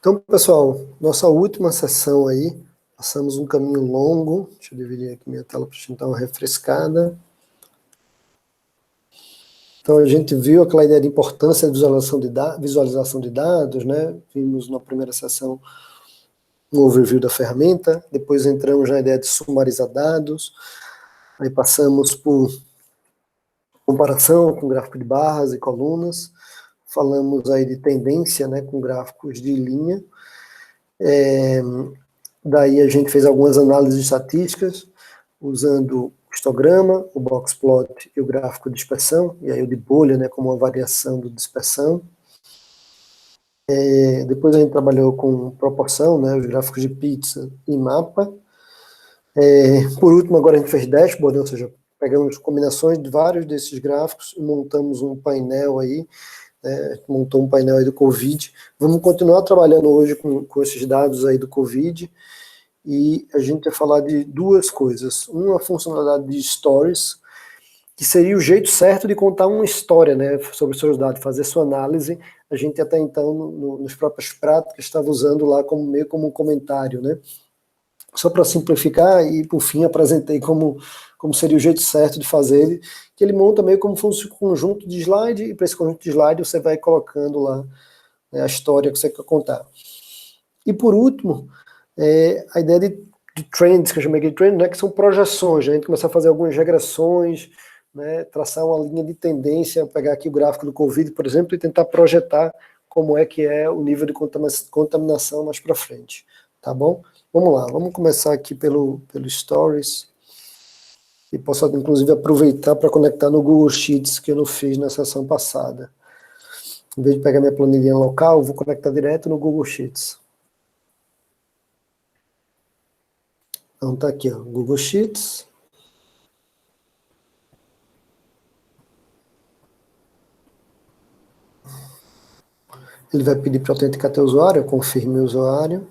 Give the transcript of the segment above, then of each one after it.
Então, pessoal, nossa última sessão aí, passamos um caminho longo. Deixa eu dividir aqui minha tela para a gente dar uma refrescada. Então, a gente viu aquela ideia de importância de visualização de dados, né? Vimos na primeira sessão um overview da ferramenta, depois entramos na ideia de sumarizar dados, aí passamos por comparação com gráfico de barras e colunas, falamos aí de tendência, né, com gráficos de linha, daí a gente fez algumas análises estatísticas, usando o histograma, o boxplot e o gráfico de dispersão, e aí o de bolha, né, como uma variação do dispersão. Depois a gente trabalhou com proporção, né, os gráficos de pizza e mapa. Por último, agora a gente fez dashboard, ou seja, pegamos combinações de vários desses gráficos e montamos um painel aí, montou um painel aí do Covid. Vamos continuar trabalhando hoje com esses dados aí do Covid, e a gente vai falar de duas coisas. Uma, a funcionalidade de stories, que seria o jeito certo de contar uma história, né, sobre os seus dados, fazer sua análise. A gente até então, nos próprias práticas, estava usando lá meio como um comentário, né. Só para simplificar, e por fim apresentei como seria o jeito certo de fazer ele, que ele monta meio como se fosse um conjunto de slide, e para esse conjunto de slide você vai colocando lá, né, a história que você quer contar. E por último, a ideia de trends, que eu chamei de trend, né, que são projeções, a gente começar a fazer algumas regressões, né, traçar uma linha de tendência, pegar aqui o gráfico do Covid, por exemplo, e tentar projetar como é que é o nível de contaminação mais para frente, tá bom? Vamos lá, vamos começar aqui pelo Stories, e posso inclusive aproveitar para conectar no Google Sheets, que eu não fiz na sessão passada. Em vez de pegar minha planilha local, vou conectar direto no Google Sheets. Então tá aqui, ó, Google Sheets. Ele vai pedir para autenticar teu usuário, eu confirme o usuário.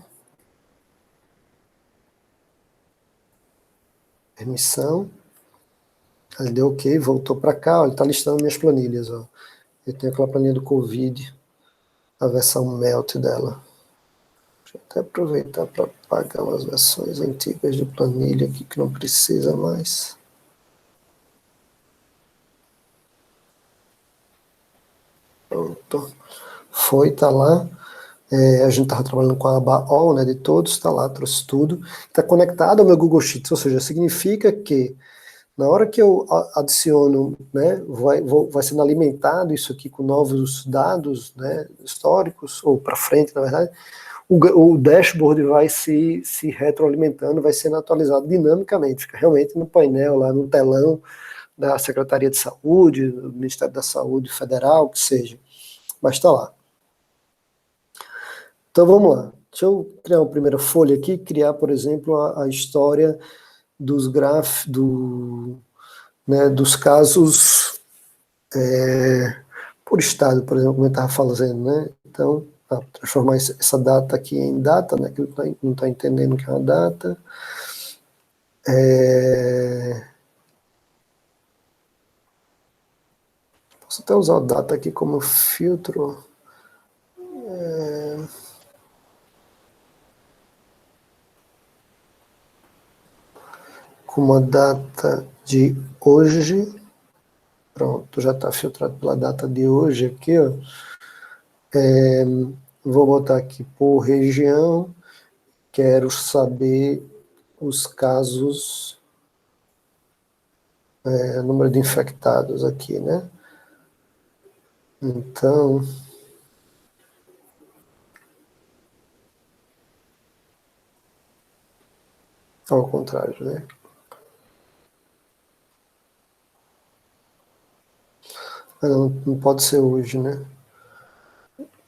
Permissão. Ele deu OK, voltou para cá, ó, ele está listando minhas planilhas. Ó. Eu tenho aquela planilha do Covid, a versão Melt dela. Deixa eu até aproveitar para apagar umas versões antigas de planilha aqui que não precisa mais. Pronto. Foi, tá lá. A gente estava trabalhando com a aba All, né, de todos, está lá, trouxe tudo. Está conectado ao meu Google Sheets, ou seja, significa que na hora que eu adiciono, né, vai sendo alimentado isso aqui com novos dados, né, históricos, ou para frente, na verdade, o dashboard vai se retroalimentando, vai sendo atualizado dinamicamente, fica realmente no painel, lá no telão da Secretaria de Saúde, do Ministério da Saúde Federal, que seja, mas está lá. Então vamos lá, deixa eu criar uma primeira folha aqui, criar, por exemplo, a história dos dos casos por estado, por exemplo, como eu estava fazendo, né? Então, transformar essa data aqui em data, né? Que não está entendendo o que é uma data. Posso até usar a data aqui como filtro. Com uma data de hoje. Pronto, já está filtrado pela data de hoje aqui, ó. Vou botar aqui por região. Quero saber os casos, número de infectados aqui, né? Então, ao contrário, né? Não pode ser hoje, né?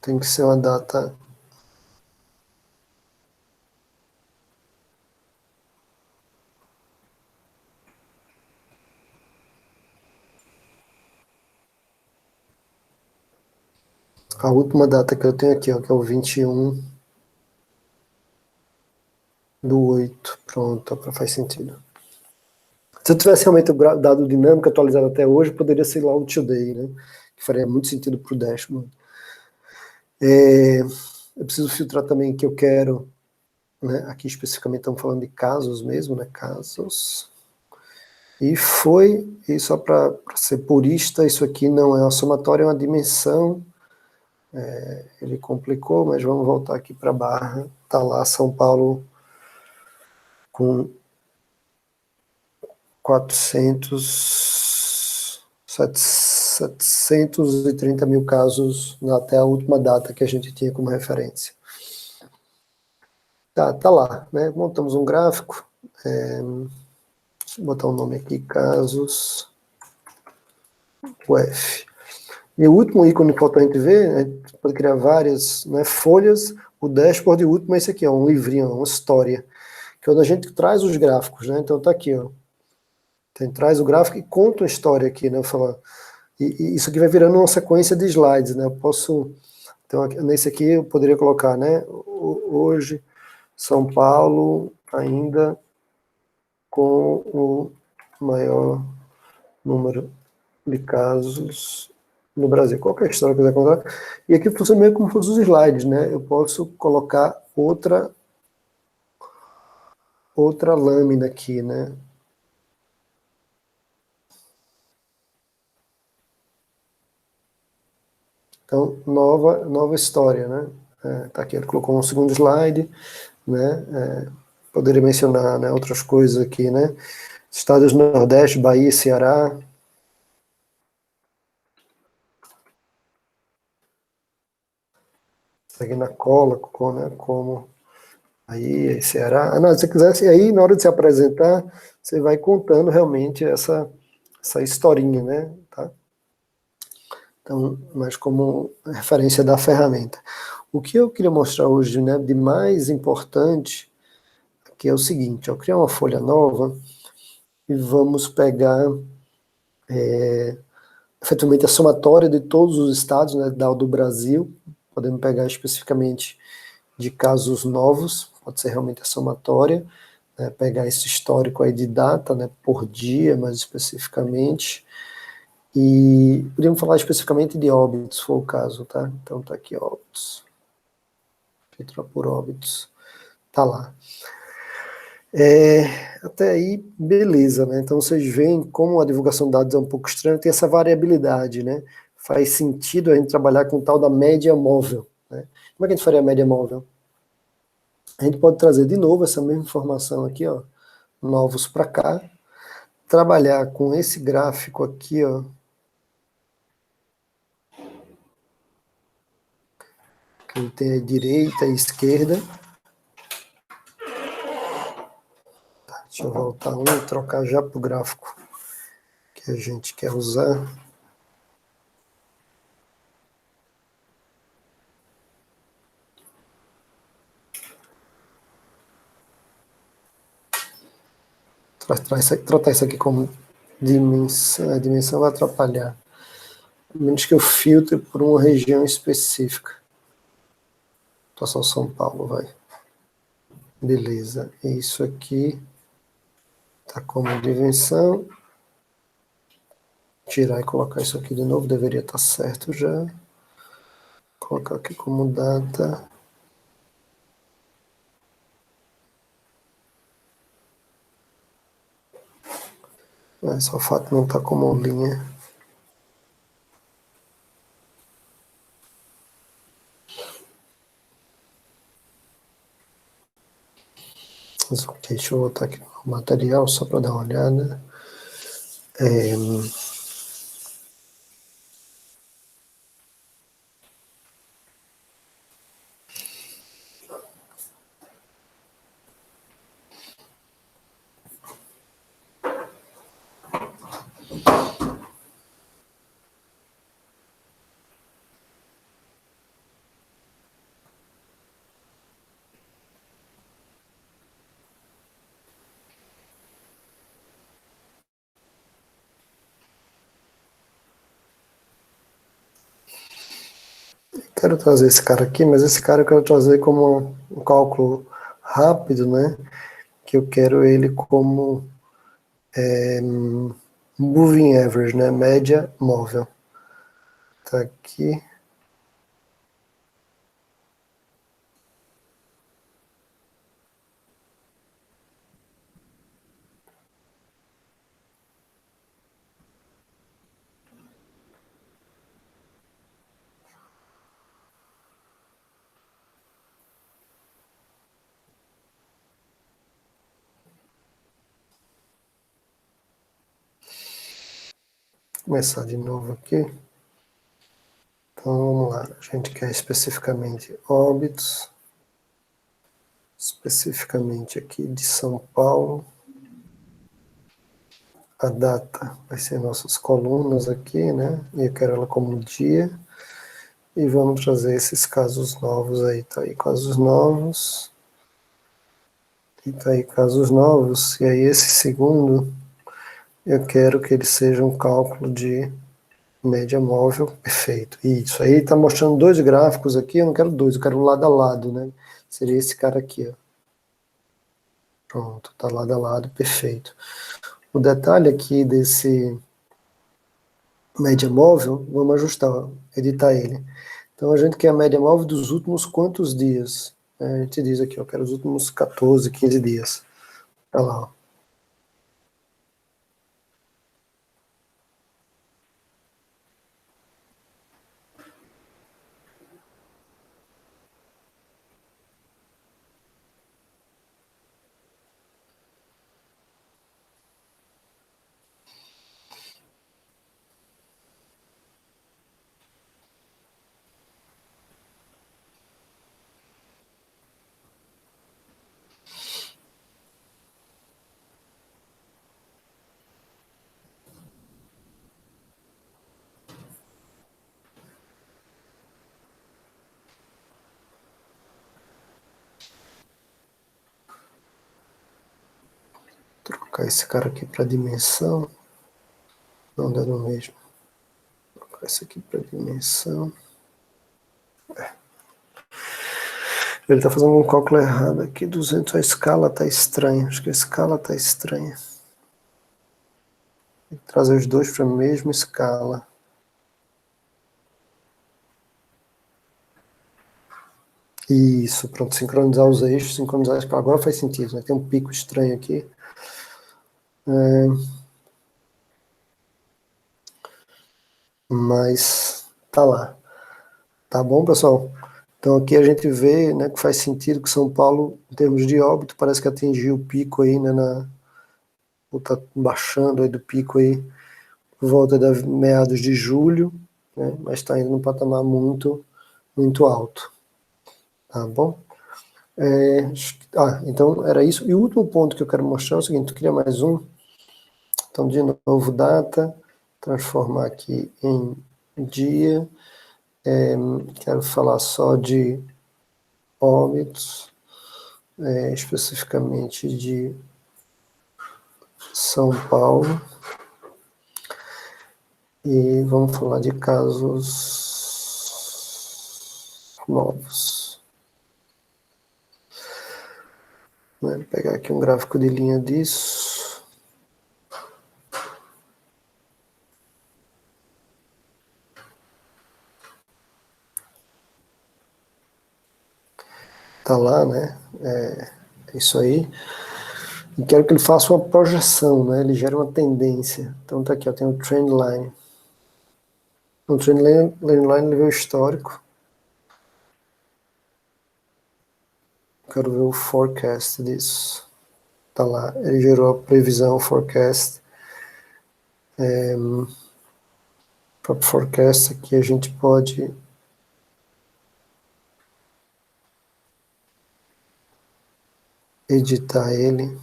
Tem que ser uma data. A última data que eu tenho aqui, ó, que é o 21/8. Pronto, faz sentido. Se eu tivesse realmente o dado dinâmico atualizado até hoje, poderia ser lá o today, né? Que faria muito sentido para o dashboard. Eu preciso filtrar também que eu quero, né, aqui especificamente estamos falando de casos mesmo, né, casos. E só para ser purista, isso aqui não é uma somatória, é uma dimensão. Ele complicou, mas vamos voltar aqui para a barra. Está lá São Paulo com 730 mil casos até a última data que a gente tinha como referência. Tá lá, né? Montamos um gráfico. Deixa eu botar o nome aqui, casos UF. E o último ícone que falta a gente ver, a gente pode criar várias, né, folhas. O dashboard último é esse aqui, ó, um livrinho, uma história, que é onde a gente traz os gráficos, né? Então tá aqui, ó. Então, traz o gráfico e conta uma história aqui, né? Falar. E isso aqui vai virando uma sequência de slides, né? Eu posso, então nesse aqui eu poderia colocar, né? Hoje São Paulo ainda com o maior número de casos no Brasil. Qualquer história que eu quiser contar. E aqui funciona meio como se fossem os slides, né? Eu posso colocar outra lâmina aqui, né? Então, nova história, né? Tá aqui, ele colocou um segundo slide, né? Poderia mencionar, né, outras coisas aqui, né? Estados do Nordeste, Bahia, Ceará. Segue na cola, né, como aí, Ceará. Não, se você quiser, aí na hora de se apresentar, você vai contando realmente essa historinha, né? Tá? Então, mas como referência da ferramenta. O que eu queria mostrar hoje, né, de mais importante, que é o seguinte: eu criar uma folha nova e vamos pegar efetivamente a somatória de todos os estados, né, do Brasil, podemos pegar especificamente de casos novos, pode ser realmente a somatória, né, pegar esse histórico aí de data, né, por dia, mais especificamente, e podemos falar especificamente de óbitos, se for o caso, tá? Então tá aqui óbitos, filtrar por óbitos, tá lá. Até aí, beleza, né? Então vocês veem como a divulgação de dados é um pouco estranha, tem essa variabilidade, né? Faz sentido a gente trabalhar com o tal da média móvel, né? Como é que a gente faria a média móvel? A gente pode trazer de novo essa mesma informação aqui, ó, novos para cá, trabalhar com esse gráfico aqui, ó, que tem a direita e a esquerda. Tá, deixa eu voltar um e trocar já para o gráfico que a gente quer usar. Tratar isso aqui como dimensão. A dimensão vai atrapalhar. A menos que eu filtre por uma região específica. Tô só São Paulo, vai. Beleza. Isso aqui tá como dimensão. Tirar e colocar isso aqui de novo, deveria estar certo já. Colocar aqui como data. Só o fato não estar como linha. Mas, ok, deixa eu voltar aqui no material só para dar uma olhada. Quero trazer esse cara aqui, mas esse cara eu quero trazer como um cálculo rápido, né? Que eu quero ele como moving average, né? Média móvel. Tá aqui. começar de novo aqui. Então, vamos lá. A gente quer especificamente óbitos, especificamente aqui de São Paulo. A data vai ser nossas colunas aqui, né? E eu quero ela como dia. E vamos trazer esses casos novos aí. Tá aí casos novos. E tá aí casos novos. E aí esse segundo, eu quero que ele seja um cálculo de média móvel perfeito. Isso aí está mostrando dois gráficos aqui. Eu não quero dois, eu quero lado a lado, né? Seria esse cara aqui, ó. Pronto, tá lado a lado, perfeito. O detalhe aqui desse média móvel, vamos ajustar, ó, editar ele. Então a gente quer a média móvel dos últimos quantos dias? A gente diz aqui, eu quero os últimos 14, 15 dias. Tá lá, ó. Trocar esse cara aqui para dimensão. Não dá no mesmo. Trocar esse aqui para dimensão. Ele está fazendo um cálculo errado aqui. 200, a escala está estranha. Acho que a escala está estranha. Tem que trazer os dois para a mesma escala. Isso, pronto. Sincronizar os eixos, sincronizar a escala. Agora faz sentido, né? Tem um pico estranho aqui. Mas tá lá. Tá bom, pessoal? Então aqui a gente vê, né, que faz sentido que São Paulo, em termos de óbito, parece que atingiu o pico aí, né, ou tá baixando aí do pico aí, por volta de meados de julho, né, mas está indo num patamar muito, muito alto. Tá bom? Então era isso. E o último ponto que eu quero mostrar é o seguinte, eu queria mais um. Então, de novo, data, transformar aqui em dia. Quero falar só de óbitos, especificamente de São Paulo. E vamos falar de casos novos. Vou pegar aqui um gráfico de linha disso. Tá lá, né? É isso aí. E quero que ele faça uma projeção, né? Ele gera uma tendência. Então tá aqui, ó, tem o trend line. No trend line ele vê o histórico. Quero ver o forecast disso. Tá lá, ele gerou a previsão, forecast. Para o forecast aqui a gente pode editar ele.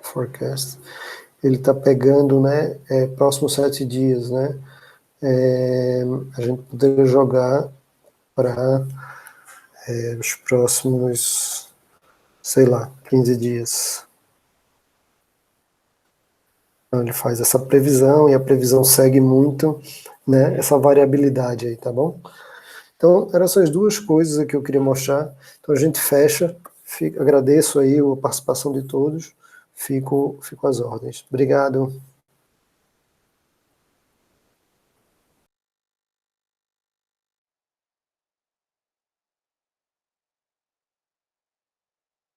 Forecast. Ele está pegando, né, próximos 7 dias, né? A gente poderia jogar para os próximos, sei lá, 15 dias. Então ele faz essa previsão e a previsão segue muito, né, essa variabilidade aí, tá bom? Então, eram essas duas coisas que eu queria mostrar. Então a gente fecha, agradeço aí a participação de todos, fico às ordens. Obrigado.